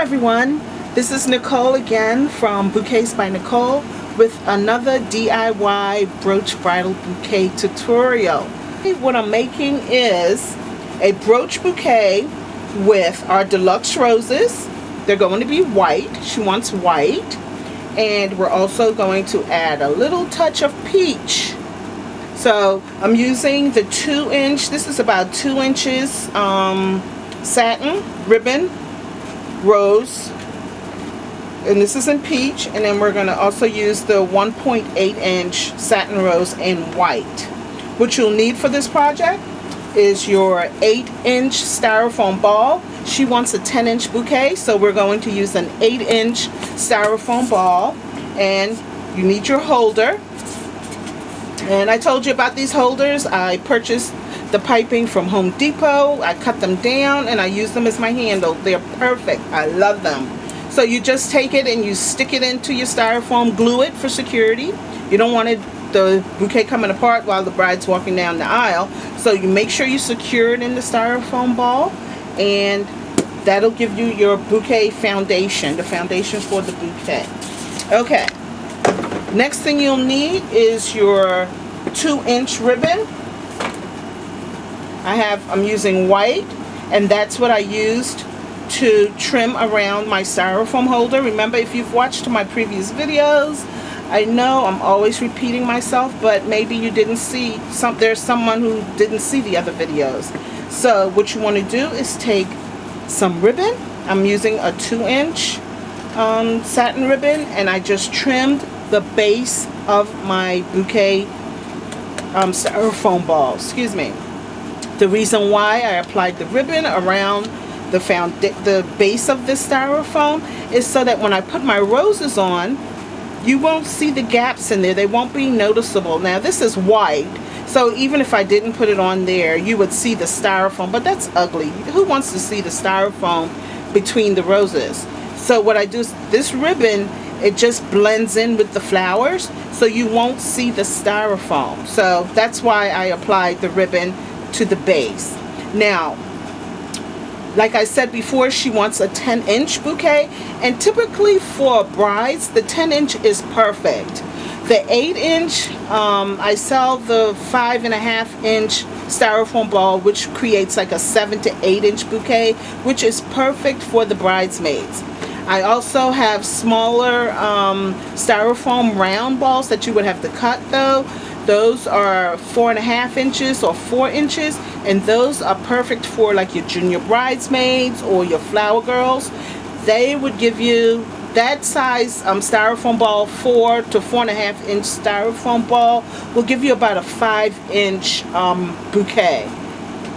everyone, this is Nicole again from Bouquets by Nicole with another DIY brooch bridal bouquet tutorial. What I'm making is a brooch bouquet with our deluxe roses. They're going to be white. She wants white. And we're also going to add a little touch of peach. So I'm using the 2-inch, this is about 2 inches satin ribbon rose, and this is in peach. And then we're going to also use the 1.8-inch satin rose in white. What you'll need for this project is your 8-inch styrofoam ball. She wants a 10-inch bouquet, so we're going to use an 8-inch styrofoam ball. And you need your holder. And I told you about these holders. I purchased the piping from Home Depot. I cut them down and I use them as my handle. They're perfect. I love them. So you just take it and you stick it into your styrofoam, glue it for security. You don't want the bouquet coming apart while the bride's walking down the aisle. So you make sure you secure it in the styrofoam ball, and that'll give you your bouquet foundation, the foundation for the bouquet. Okay. Next thing you'll need is your 2-inch ribbon. I'm using white, and that's what I used to trim around my styrofoam holder. Remember, if you've watched my previous videos, I know I'm always repeating myself, but maybe you didn't see there's someone who didn't see the other videos. So what you want to do is take some ribbon. I'm using a 2-inch satin ribbon, and I just trimmed the base of my bouquet styrofoam ball. Excuse me. The reason why I applied the ribbon around the base of this styrofoam is so that when I put my roses on, you won't see the gaps in there. They won't be noticeable. Now this is white, so even if I didn't put it on there, you would see the styrofoam, but that's ugly. Who wants to see the styrofoam between the roses? So what I do is this ribbon, it just blends in with the flowers, so you won't see the styrofoam. So that's why I applied the ribbon to the base. Now, like I said before, she wants a 10-inch bouquet, and typically for brides, the 10-inch is perfect. The 8-inch, I sell the 5.5-inch styrofoam ball, which creates like a 7 to 8-inch bouquet, which is perfect for the bridesmaids. I also have smaller styrofoam round balls that you would have to cut though. Those are 4.5 inches or 4 inches, and those are perfect for like your junior bridesmaids or your flower girls. They would give you that size styrofoam ball, 4 to 4.5 inch styrofoam ball will give you about a 5-inch bouquet.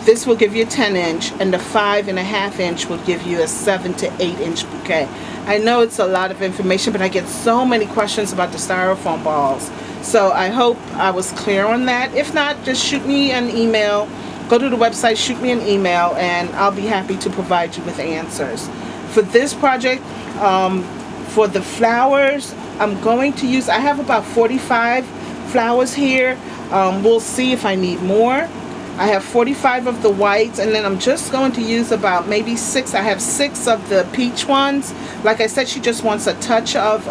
This will give you a 10-inch, and the 5.5-inch will give you a 7 to 8-inch bouquet. I know it's a lot of information, but I get so many questions about the styrofoam balls. So I hope I was clear on that. If not, just shoot me an email. Go to the website, shoot me an email, and I'll be happy to provide you with answers. For this project, for the flowers, I'm going to use, I have about 45 flowers here. We'll see if I need more. I have 45 of the whites, and then I'm just going to use about maybe 6. I have 6 of the peach ones. Like I said, she just wants a touch of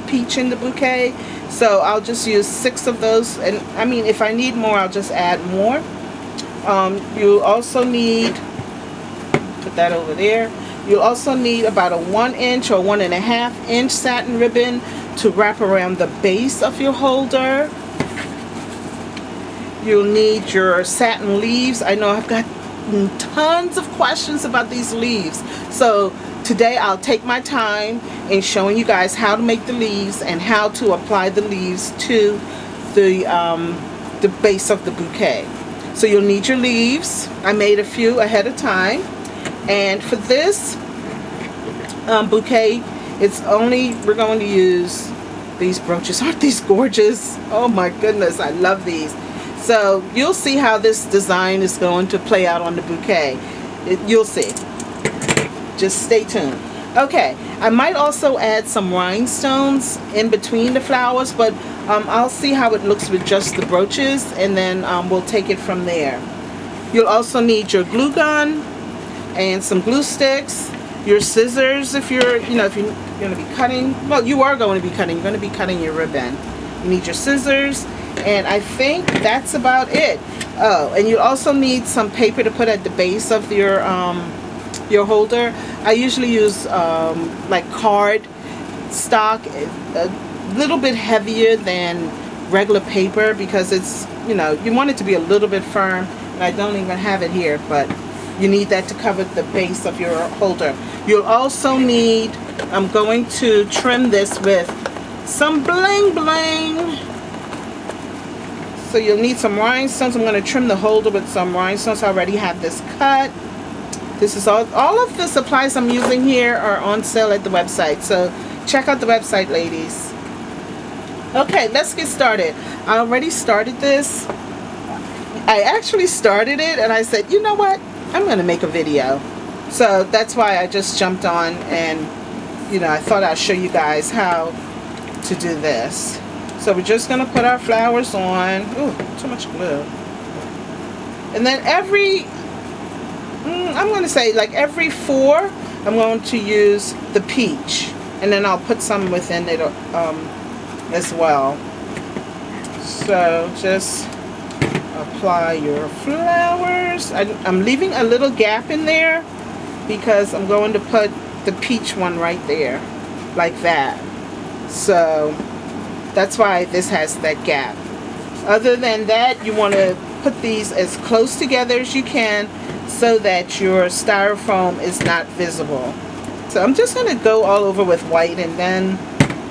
peach in the bouquet, so I'll just use 6 of those. And I mean, if I need more, I'll just add more. You also need, put that over there. You'll also need about a 1-inch or 1.5-inch satin ribbon to wrap around the base of your holder. You'll need your satin leaves. I know I've got tons of questions about these leaves. So today I'll take my time in showing you guys how to make the leaves and how to apply the leaves to the base of the bouquet. So you'll need your leaves. I made a few ahead of time. And for this bouquet, we're going to use these brooches. Aren't these gorgeous? Oh my goodness, I love these. So you'll see how this design is going to play out on the bouquet. You'll see. Just stay tuned. Okay, I might also add some rhinestones in between the flowers, but I'll see how it looks with just the brooches, and then we'll take it from there. You'll also need your glue gun and some glue sticks your scissors if you're, if you're going to be cutting. Well, you are going to be cutting. You're going to be cutting your ribbon. You need your scissors, and I think that's about it. Oh, and you also need some paper to put at the base of your holder. I usually use like card stock, a little bit heavier than regular paper because it's, you want it to be a little bit firm. And I don't even have it here, but you need that to cover the base of your holder. You'll also need, I'm going to trim this with some bling bling. So you'll need some rhinestones. I'm going to trim the holder with some rhinestones. I already have this cut. This is all of the supplies I'm using here are on sale at the website. So check out the website, ladies. Okay, let's get started. I already started this. I actually started it and I said, you know what? I'm going to make a video. So that's why I just jumped on and, I thought I'd show you guys how to do this. So we're just going to put our flowers on. Ooh, too much glue. And then I'm going to say like every 4, I'm going to use the peach. And then I'll put some within it as well. So just apply your flowers. I'm leaving a little gap in there because I'm going to put the peach one right there like that. So that's why this has that gap. Other than that, you want to put these as close together as you can so that your styrofoam is not visible. So I'm just going to go all over with white, and then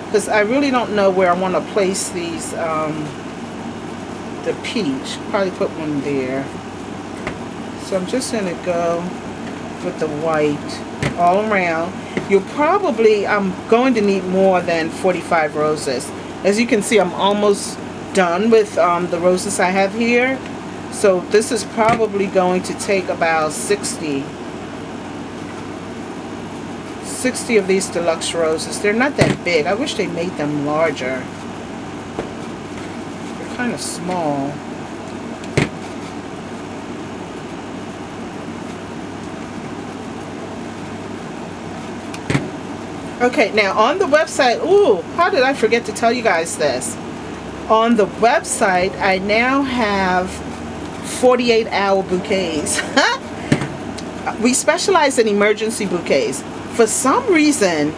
because I really don't know where I want to place these the peach. Probably put one there. So I'm just going to go with the white all around. I'm going to need more than 45 roses. As you can see, I'm almost done with the roses I have here. So this is probably going to take about 60 of these deluxe roses. They're not that big. I wish they made them larger. They're kind of small. Okay, now on the website, ooh, how did I forget to tell you guys this? On the website, I now have 48-hour bouquets. We specialize in emergency bouquets. For some reason,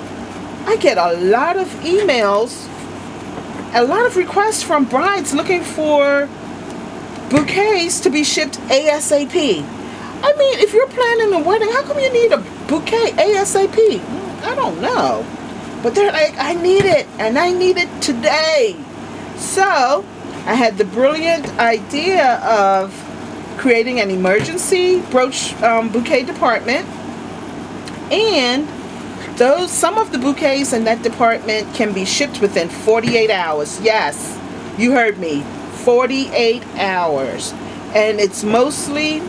I get a lot of emails, a lot of requests from brides looking for bouquets to be shipped ASAP. I mean, if you're planning a wedding, how come you need a bouquet ASAP? I don't know. But they're like, I need it, and I need it today. So, I had the brilliant idea of creating an emergency brooch bouquet department. And some of the bouquets in that department can be shipped within 48 hours. Yes, you heard me. 48 hours. And it's mostly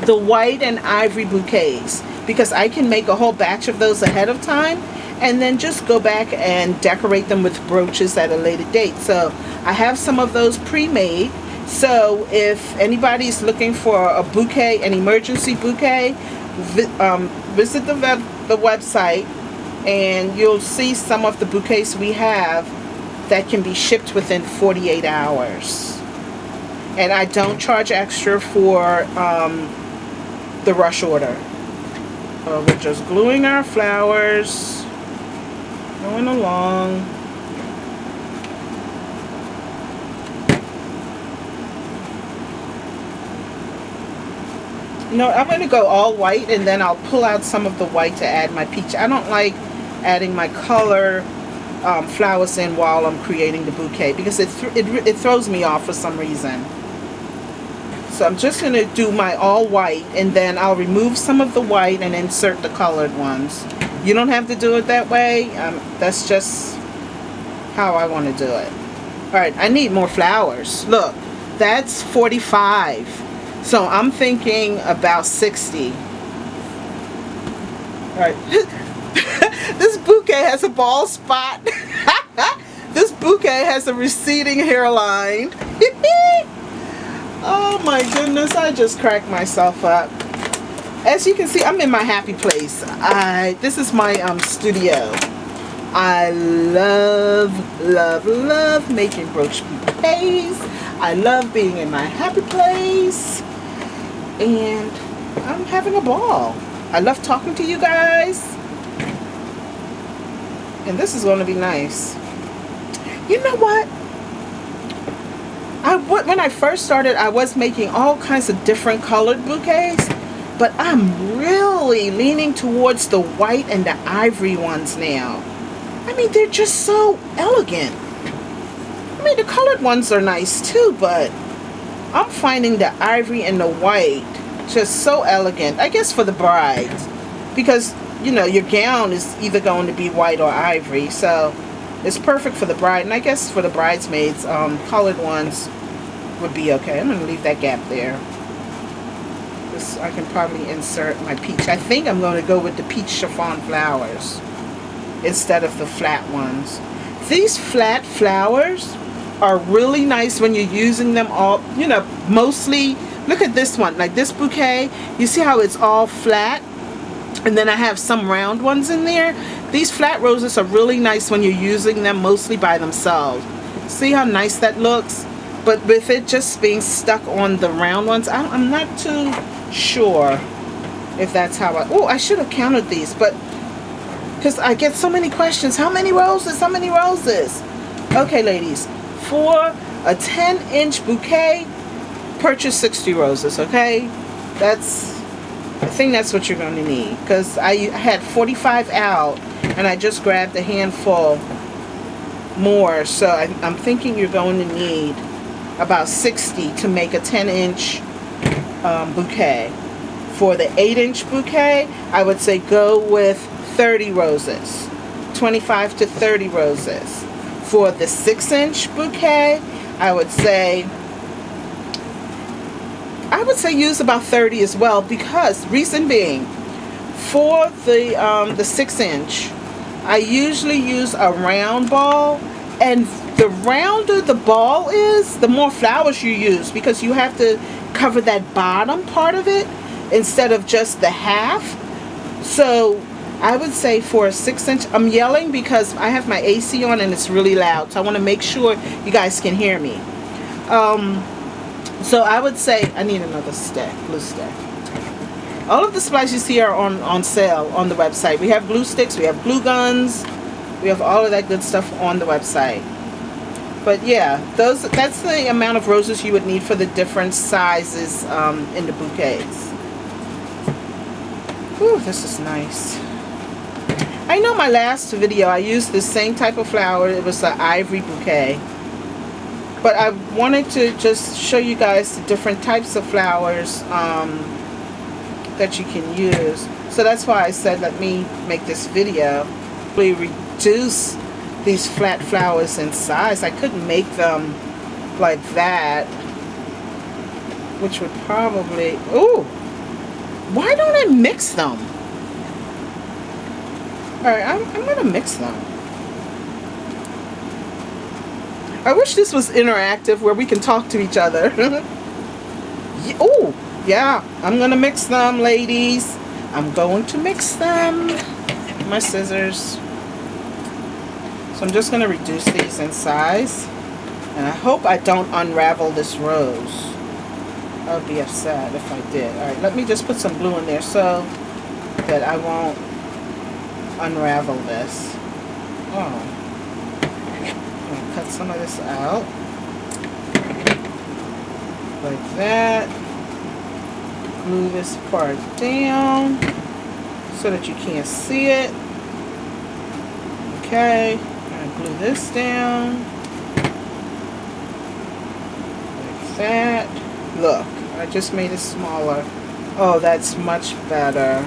the white and ivory bouquets, because I can make a whole batch of those ahead of time and then just go back and decorate them with brooches at a later date. So I have some of those pre-made. So if anybody's looking for a bouquet, an emergency bouquet, visit the website and you'll see some of the bouquets we have that can be shipped within 48 hours. And I don't charge extra for the rush order. We're just gluing our flowers, going along. I'm going to go all white, and then I'll pull out some of the white to add my peach. I don't like adding my color flowers in while I'm creating the bouquet because it throws me off for some reason. So I'm just going to do my all white, and then I'll remove some of the white and insert the colored ones. You don't have to do it that way. That's just how I want to do it. Alright, I need more flowers. Look, that's 45. So I'm thinking about 60. Alright. This bouquet has a bald spot. This bouquet has a receding hairline. Oh my goodness, I just cracked myself up. As you can see, I'm in my happy place. This is my studio. I love making brooch bouquets. I love being in my happy place. And I'm having a ball. I love talking to you guys. And this is going to be nice. You know what? When I first started, I was making all kinds of different colored bouquets. But I'm really leaning towards the white and the ivory ones now. I mean, they're just so elegant. I mean, the colored ones are nice too, but I'm finding the ivory and the white just so elegant. I guess for the brides, because, you know, your gown is either going to be white or ivory, so it's perfect for the bride. And I guess for the bridesmaids, colored ones would be okay. I'm going to leave that gap there. I can probably insert my peach. I think I'm going to go with the peach chiffon flowers instead of the flat ones. These flat flowers are really nice when you're using them all, you know, mostly. Look at this one, like this bouquet. You see how it's all flat? And then I have some round ones in there. These flat roses are really nice when you're using them mostly by themselves. See how nice that looks? But with it just being stuck on the round ones, I'm not too sure if that's how I should have counted these, but because I get so many questions. How many roses? How many roses? Okay, ladies, for a 10-inch bouquet, purchase 60 roses, okay? I think that's what you're going to need, because I had 45 out and I just grabbed a handful more, so I'm thinking you're going to need about 60 to make a 10-inch bouquet. For the 8-inch bouquet, I would say go with 30 roses, 25 to 30 roses. For the 6-inch bouquet, I would say use about 30 as well, because reason being, for the 6-inch, I usually use a round ball, and the rounder the ball is, the more flowers you use, because you have to cover that bottom part of it instead of just the half. So I would say for a 6-inch, I'm yelling because I have my AC on and it's really loud, so I want to make sure you guys can hear me. So I would say, I need another stick, glue stick. All of the supplies you see are on sale on the website. We have glue sticks, we have glue guns, we have all of that good stuff on the website. But yeah, that's the amount of roses you would need for the different sizes in the bouquets. Ooh, this is nice. I know my last video I used the same type of flower. It was an ivory bouquet. But I wanted to just show you guys the different types of flowers that you can use. So that's why I said let me make this video. We reduce these flat flowers in size. I couldn't make them like that, which would probably, ooh, why don't I mix them? Alright, I'm gonna mix them. I wish this was interactive where we can talk to each other. Oh, yeah, I'm gonna mix them, ladies. I'm going to mix them. My scissors. So I'm just going to reduce these in size. And I hope I don't unravel this rose. I would be upset if I did. Alright, let me just put some glue in there so that I won't unravel this. Oh. I'm going to cut some of this out. Like that. Glue this part down so that you can't see it. Okay. Glue this down like that. Look, I just made it smaller. Oh, that's much better.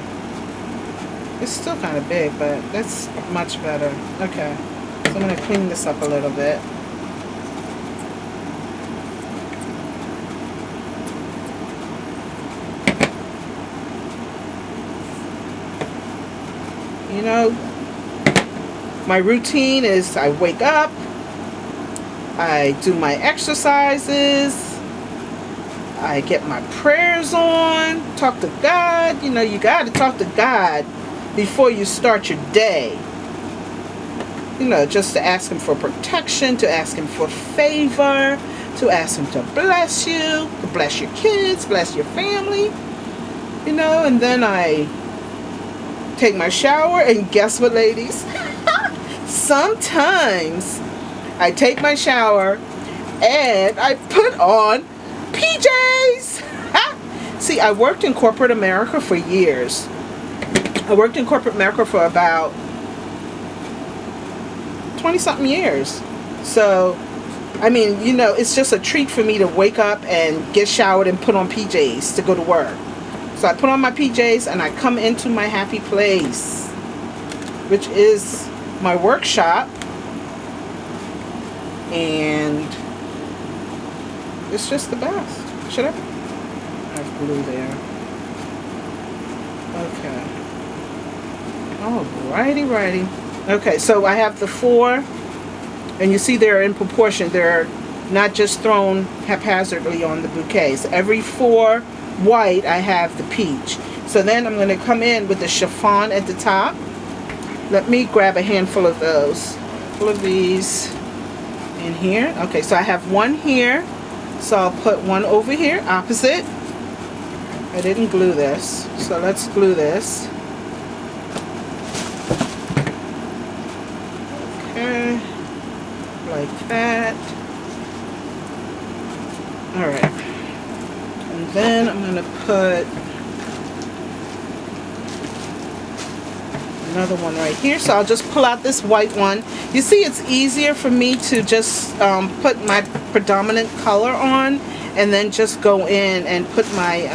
It's still kind of big, but that's much better. Okay, so I'm going to clean this up a little bit. You know, my routine is I wake up, I do my exercises, I get my prayers on, talk to God. You know, you got to talk to God before you start your day. You know, just to ask him for protection, to ask him for favor, to ask him to bless you, to bless your kids, bless your family. You know, and then I take my shower, and guess what, ladies? Sometimes I take my shower and I put on PJs. See, I worked in corporate America for years. I worked in corporate America for about 20-something years. So, I mean, you know, it's just a treat for me to wake up and get showered and put on PJs to go to work. So I put on my PJs and I come into my happy place, which is my workshop. And it's just the best. Should I have glue there? Okay. Alrighty, righty. Okay, so I have the 4, and you see they're in proportion. They're not just thrown haphazardly on the bouquets. Every 4 white, I have the peach. So then I'm going to come in with the chiffon at the top. Let me grab a handful of those. Full of these in here. Okay, so I have one here. So I'll put one over here, opposite. I didn't glue this, so let's glue this. Okay, like that. Alright. And then I'm going to put another one right here. So I'll just pull out this white one. You see, it's easier for me to just put my predominant color on and then just go in and put my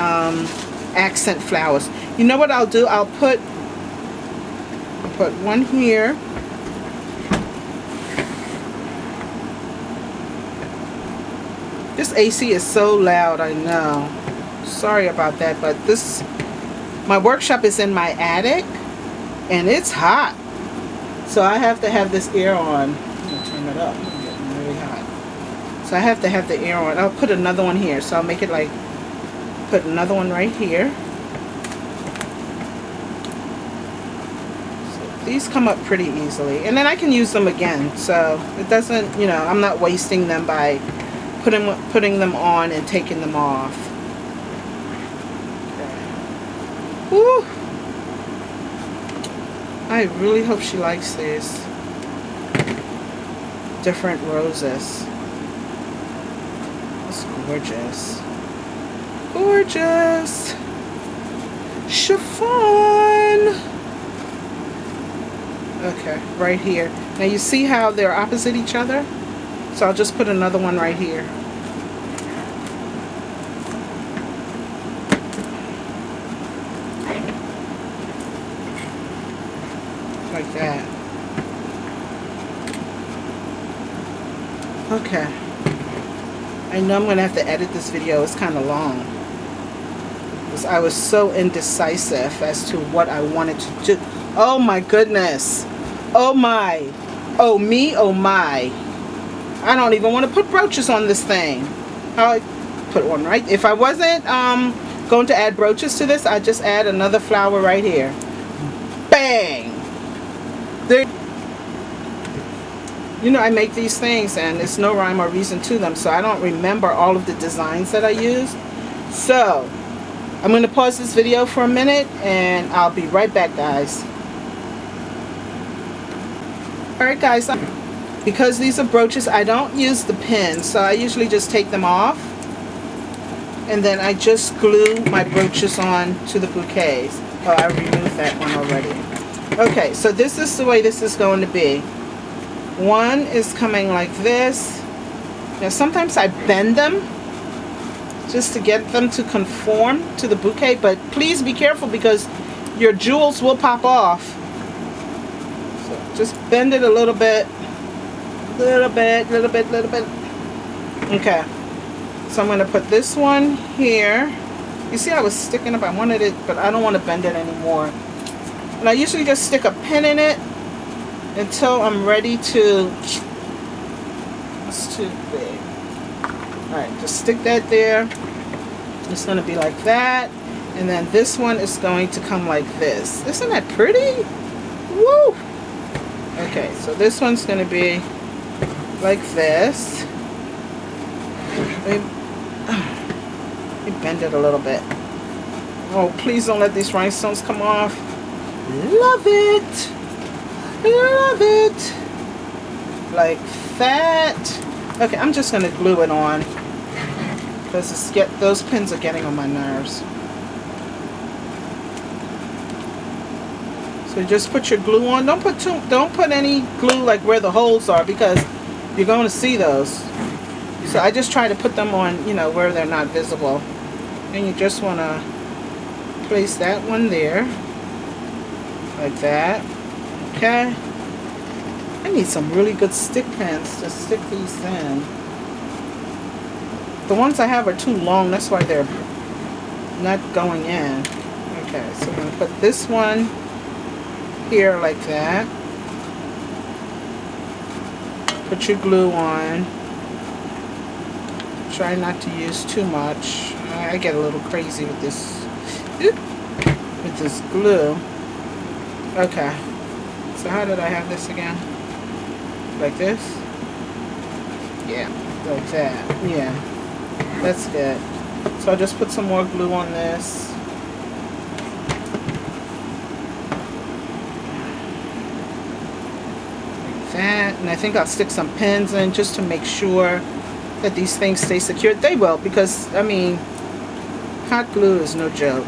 accent flowers. You know what I'll do? I'll put one here. This AC is so loud, I know. Sorry about that, but my workshop is in my attic and it's hot. So I have to have this air on. I'm gonna turn it up. It's getting really hot. So I have to have the air on. I'll put another one here. So I'll make it like, put another one right here. So these come up pretty easily. And then I can use them again. So it doesn't, you know, I'm not wasting them by putting them on and taking them off. Okay. Woo! I really hope she likes these different roses. That's gorgeous. Gorgeous. Chiffon. Okay, right here. Now you see how they're opposite each other? So I'll just put another one right here. Like that. Okay. I know I'm going to have to edit this video. It's kind of long. Because I was so indecisive as to what I wanted to do. Oh my goodness. Oh my. Oh me. Oh my. I don't even want to put brooches on this thing. I'll put one right. If I wasn't going to add brooches to this, I'd just add another flower right here. Bang! There. You know, I make these things and there's no rhyme or reason to them, so I don't remember all of the designs that I used. So, I'm going to pause this video for a minute and I'll be right back, guys. Alright guys, because these are brooches, I don't use the pins, so I usually just take them off and then I just glue my brooches on to the bouquets. Oh, I removed that one already. Okay, so this is the way this is going to be. One is coming like this. Now sometimes I bend them just to get them to conform to the bouquet, but please be careful because your jewels will pop off. So just bend it a little bit. Little bit. Okay, so I'm going to put this one here. You see I was sticking up, I wanted it, but I don't want to bend it anymore. And I usually just stick a pin in it until I'm ready to, it's too big. Alright, just stick that there. It's going to be like that. And then this one is going to come like this. Isn't that pretty? Woo! Okay, so this one's going to be like this. Let me bend it a little bit. Oh, please don't let these rhinestones come off. Love it. Love it. Like that. Okay, I'm just going to glue it on. Because those pins are getting on my nerves. So just put your glue on. Don't put any glue like where the holes are, because you're going to see those. So I just try to put them on, you know, where they're not visible. And you just want to place that one there. Like that. Okay. I need some really good stick pins to stick these in. The ones I have are too long. That's why they're not going in. Okay, so I'm going to put this one here like that. Put your glue on. Try not to use too much. I get a little crazy with this glue. Okay. So how did I have this again? Like this? Yeah, like that. Yeah. That's good. So I'll just put some more glue on this. That, and I think I'll stick some pins in just to make sure that these things stay secure. They will, because I mean, hot glue is no joke.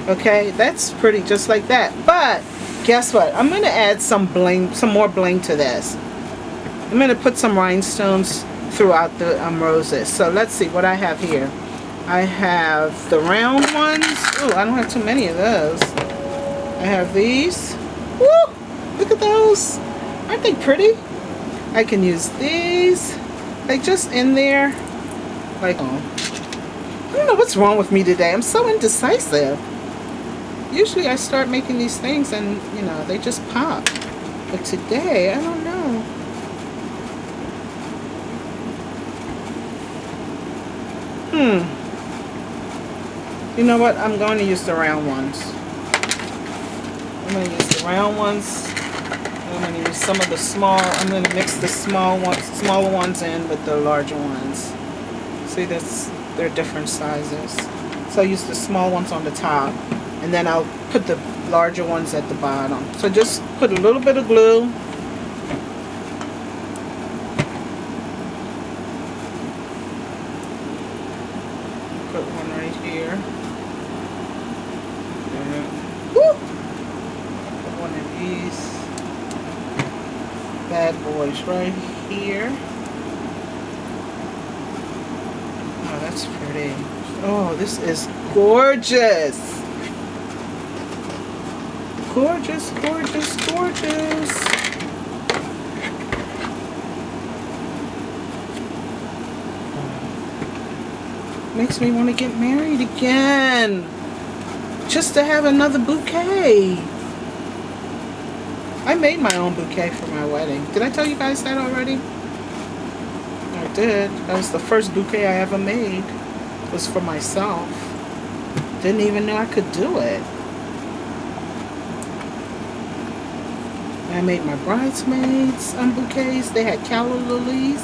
Okay, that's pretty, just like that. But guess what? I'm going to add some bling, some more bling to this. I'm going to put some rhinestones throughout the roses. So let's see what I have here. I have the round ones. Oh, I don't have too many of those. I have these. Woo! Look at those. Aren't they pretty? I can use these, like just in there. Like, oh, I don't know what's wrong with me today. I'm so indecisive. Usually I start making these things and, you know, they just pop. But today, I don't know. You know what? I'm going to use the round ones. I'm going to use the round ones. I'm going to use some of the small. I'm going to mix the smaller ones in with the larger ones. See, they're different sizes. So I'll use the small ones on the top, and then I'll put the larger ones at the bottom. So just put a little bit of glue. Put one right here. Woo! Put one of these bad boys right here. Oh, that's pretty. Oh, this is gorgeous. Gorgeous, gorgeous, gorgeous. Makes me want to get married again. Just to have another bouquet. I made my own bouquet for my wedding. Did I tell you guys that already? I did. That was the first bouquet I ever made. It was for myself. Didn't even know I could do it. I made my bridesmaids bouquets. They had calla lilies.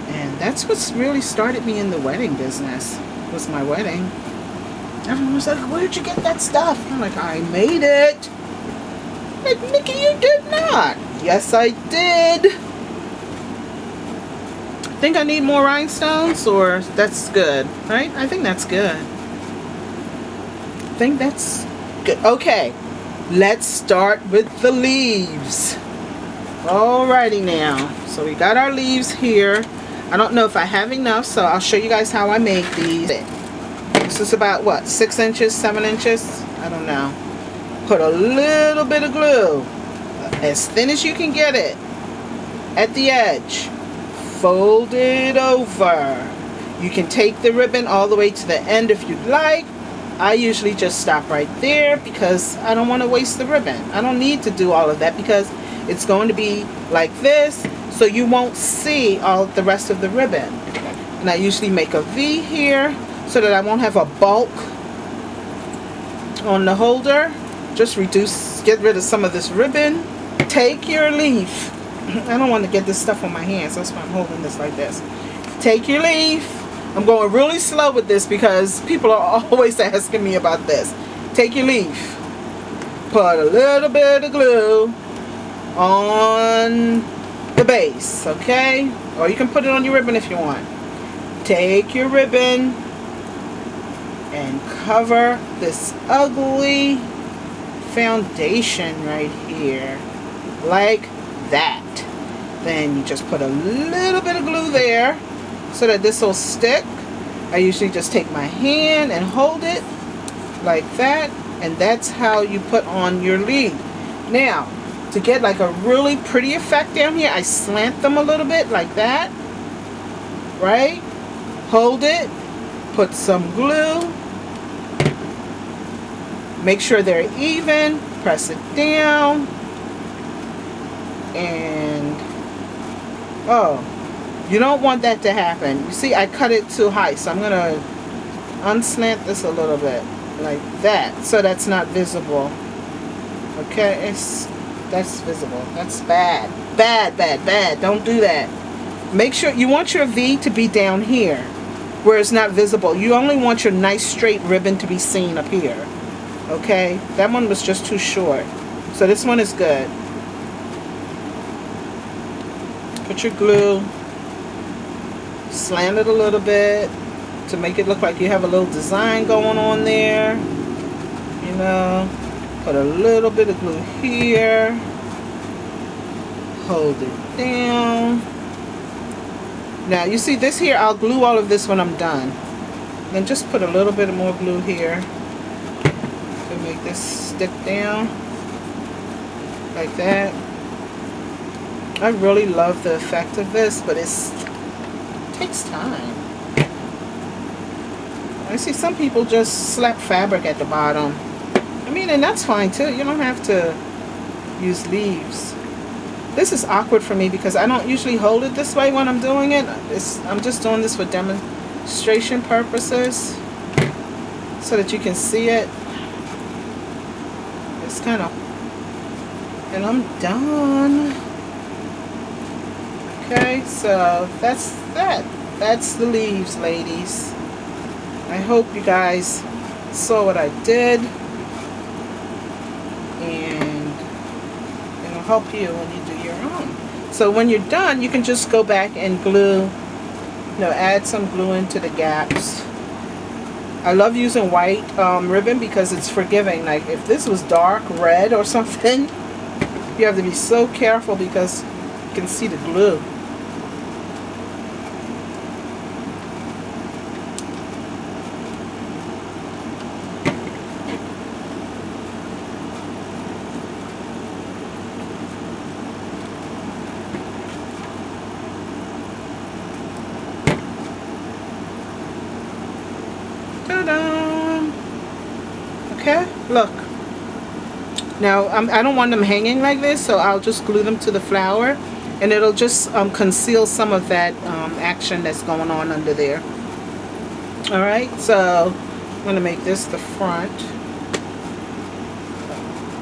And that's what's really started me in the wedding business. Was my wedding. Everyone was like, where'd you get that stuff? I'm like, I made it. Like, Nikki, you did not. Yes, I did. Think I need more rhinestones, or that's good, right? I think that's good. I think that's good. Okay, let's start with the leaves. Alrighty now. So we got our leaves here. I don't know if I have enough, so I'll show you guys how I make these. This is about, what, 6 inches, 7 inches? I don't know. Put a little bit of glue, as thin as you can get it, at the edge. Fold it over. You can take the ribbon all the way to the end if you'd like. I usually just stop right there because I don't want to waste the ribbon. I don't need to do all of that because it's going to be like this, so you won't see all the rest of the ribbon. And I usually make a V here so that I won't have a bulk on the holder. Just get rid of some of this ribbon. Take your leaf. I don't want to get this stuff on my hands. That's why I'm holding this like this. Take your leaf. I'm going really slow with this because people are always asking me about this. Take your leaf. Put a little bit of glue on the base, okay? Or you can put it on your ribbon if you want. Take your ribbon and cover this ugly foundation right here like that. Then you just put a little bit of glue there so that this will stick. I usually just take my hand and hold it like that, and that's how you put on your leaf. Now, to get like a really pretty effect down here, I slant them a little bit like that, right? Hold it, put some glue, make sure they're even, press it down, and oh, you don't want that to happen. You see, I cut it too high, so I'm gonna unslant this a little bit like that, so that's not visible. Okay, that's visible. That's bad. Bad. Don't do that. Make sure you want your V to be down here where it's not visible. You only want your nice straight ribbon to be seen up here. Okay, that one was just too short, so this one is good. Put your glue, slant it a little bit to make it look like you have a little design going on there. You know, put a little bit of glue here, hold it down. Now you see this here, I'll glue all of this when I'm done. Then just put a little bit more glue here to make this stick down like that. I really love the effect of this, but it takes time. I see some people just slap fabric at the bottom. I mean, and that's fine too. You don't have to use leaves. This is awkward for me because I don't usually hold it this way when I'm doing it. I'm just doing this for demonstration purposes so that you can see it. It's kind of, and I'm done. Okay, so that's that. That's the leaves, ladies. I hope you guys saw what I did, and it'll help you when you do your own. So when you're done, you can just go back and glue, add some glue into the gaps. I love using white ribbon because it's forgiving. Like if this was dark red or something, you have to be so careful because you can see the glue. Okay, look. Now I don't want them hanging like this, so I'll just glue them to the flower, and it'll just conceal some of that action that's going on under there. All right, so I'm gonna make this the front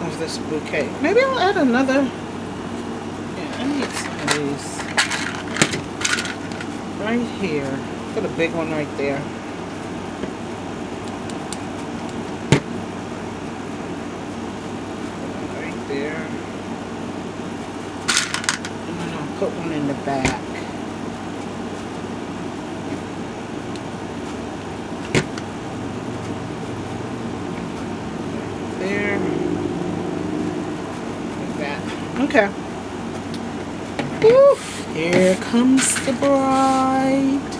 of this bouquet. Maybe I'll add another. Yeah, I need some of these right here. Put a big one right there. There. And then I'll put one in the back. There. Like that. Okay. Woof. Here comes the bride.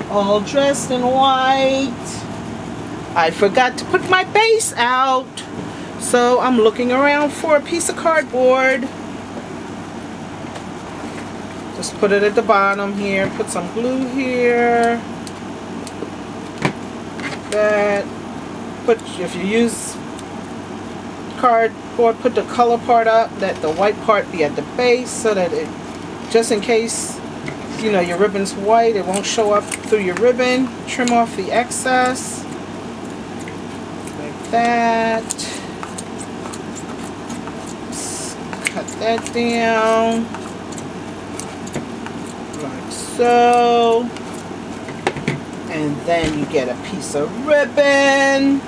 All dressed in white. I forgot to put my base out. So I'm looking around for a piece of cardboard. Just put it at the bottom here. Put some glue here. That. If you use cardboard, put the color part up. Let the white part be at the base so that it, just in case you know, your ribbon's white, it won't show up through your ribbon. Trim off the excess like that. Just cut that down like so. And then you get a piece of ribbon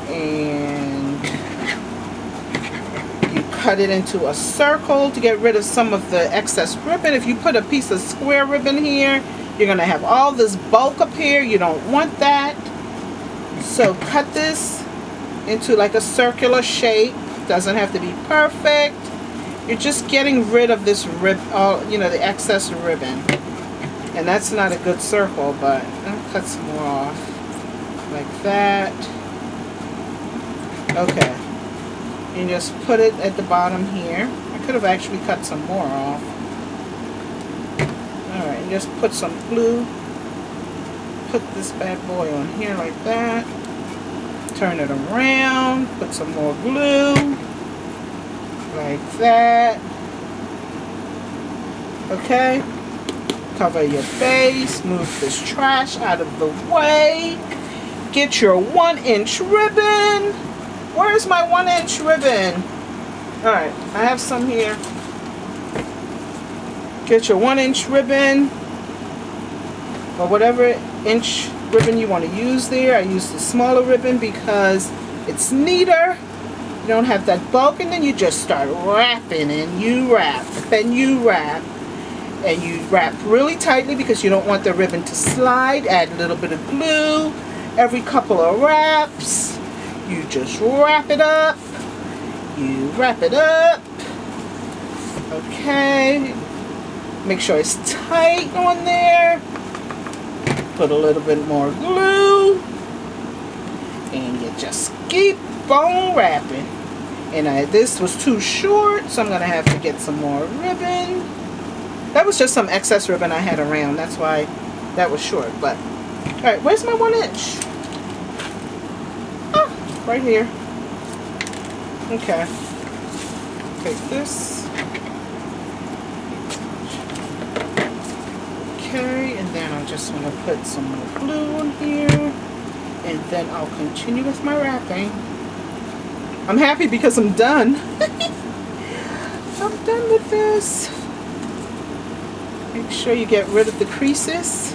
and you cut it into a circle to get rid of some of the excess ribbon. If you put a piece of square ribbon here, you're going to have all this bulk up here. You don't want that. So cut this into like a circular shape. Doesn't have to be perfect. You're just getting rid of this you know, the excess ribbon. And that's not a good circle, but I'll cut some more off like that. Okay. You just put it at the bottom here. I could have actually cut some more off. Alright, and just put some glue. Put this bad boy on here like that. Turn it around. Put some more glue. Like that. Okay. Cover your base. Move this trash out of the way. Get your 1-inch ribbon. Where's my 1-inch ribbon? Alright, I have some here. Get your 1-inch ribbon. Or whatever inch ribbon you want to use there. I use the smaller ribbon because it's neater. You don't have that bulk, and then you just start wrapping, and you wrap, and you wrap. And you wrap really tightly because you don't want the ribbon to slide. Add a little bit of glue. Every couple of wraps, you just wrap it up. You wrap it up. Okay. Make sure it's tight on there. Put a little bit more glue. And you just keep on wrapping. And this was too short, so I'm going to have to get some more ribbon. That was just some excess ribbon I had around. That's why that was short. But, alright, where's my 1-inch? Oh, right here. Okay. Take this. Okay, and then I just want to put some more glue on here. And then I'll continue with my wrapping. I'm happy because I'm done. I'm done with this. Make sure you get rid of the creases.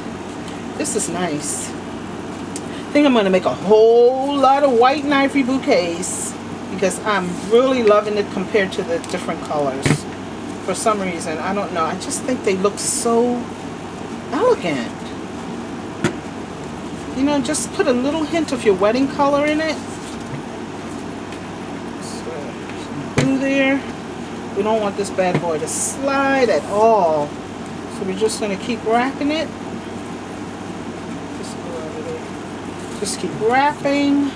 This is nice. I think I'm going to make a whole lot of white and ivory bouquets because I'm really loving it compared to the different colors. For some reason, I don't know. I just think they look so elegant. You know, just put a little hint of your wedding color in it. So, some glue there. We don't want this bad boy to slide at all. So we're just going to keep wrapping it. Just go over there. Just keep wrapping.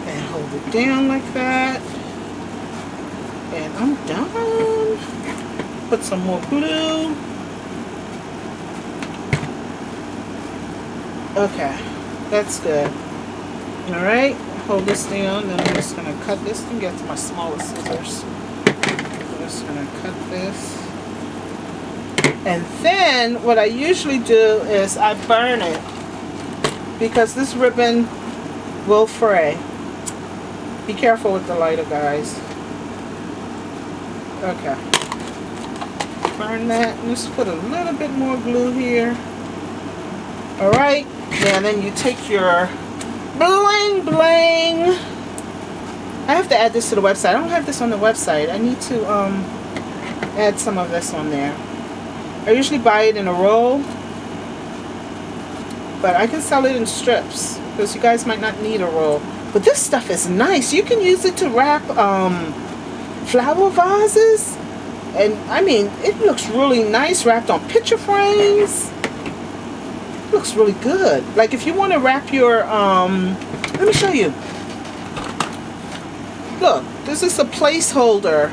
And hold it down like that. And I'm done. Put some more glue. Okay. That's good. Alright. Hold this down. Then I'm just going to cut this and get to my smaller scissors. I'm just going to cut this. And then what I usually do is I burn it because this ribbon will fray. Be careful with the lighter, guys. Okay. Burn that. Just put a little bit more glue here. Alright. Now then you take your Bling Bling. I have to add this to the website. I don't have this on the website. I need to add some of this on there. I usually buy it in a roll, but I can sell it in strips because you guys might not need a roll. But this stuff is nice. You can use it to wrap flower vases, and I mean, it looks really nice wrapped on picture frames. It looks really good. Like if you want to wrap your, let me show you. Look, this is a placeholder.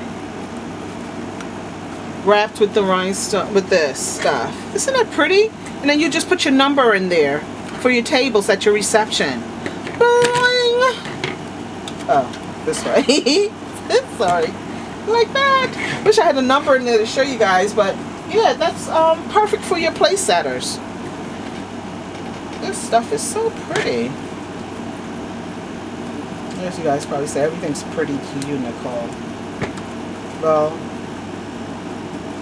Wrapped with the rhinestone, with this stuff. Isn't that pretty? And then you just put your number in there for your tables at your reception. Bling! Oh, this way. Sorry. Like that. Wish I had a number in there to show you guys, but yeah, that's perfect for your place setters. This stuff is so pretty. As you guys probably say, everything's pretty to you, Nicole. Well,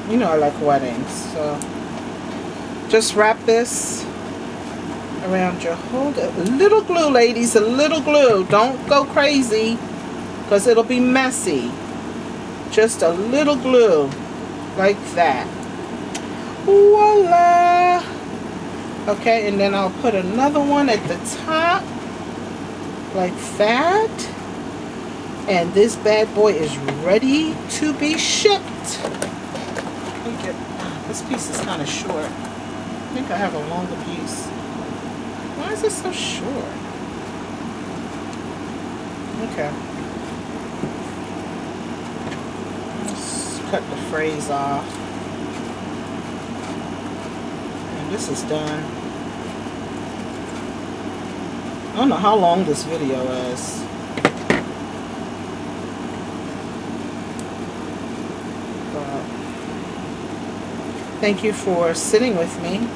you know I like weddings, so just wrap this around your holder. A little glue, ladies, a little glue. Don't go crazy, because it'll be messy. Just a little glue, like that. Voila! Okay, and then I'll put another one at the top, like that. And this bad boy is ready to be shipped. This piece is kind of short. I think I have a longer piece. Why is it so short? Okay. Let's cut the phrase off. And this is done. I don't know how long this video is. Thank you for sitting with me,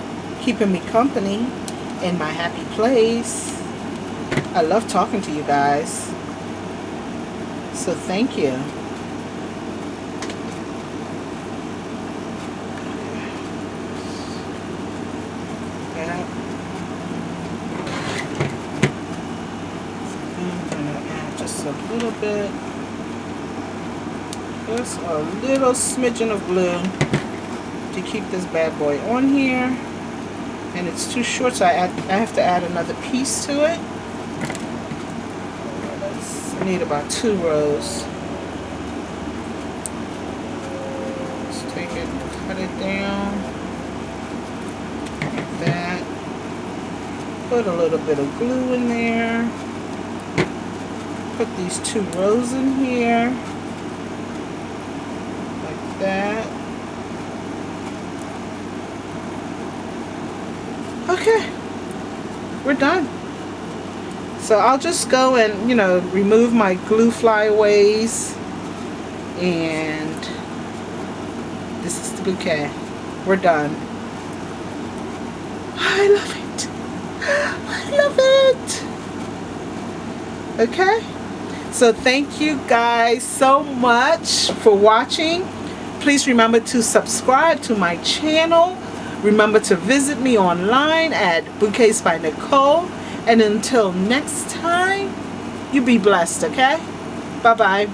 keeping me company in my happy place. I love talking to you guys. So thank you. Yeah. I'm gonna add just a little bit. Just a little smidgen of glue to keep this bad boy on here, and it's too short, so I have to add another piece to it. I need about 2 rows. Let's take it, cut it down like that. Put a little bit of glue in there. Put these 2 rows in here like that. Okay, we're done. So I'll just go and, you know, remove my glue flyaways, and this is the bouquet. We're done. I love it. I love it. Okay, so thank you guys so much for watching. Please remember to subscribe to my channel. Remember to visit me online at Bouquets by Nicole. And until next time, you be blessed, okay? Bye-bye.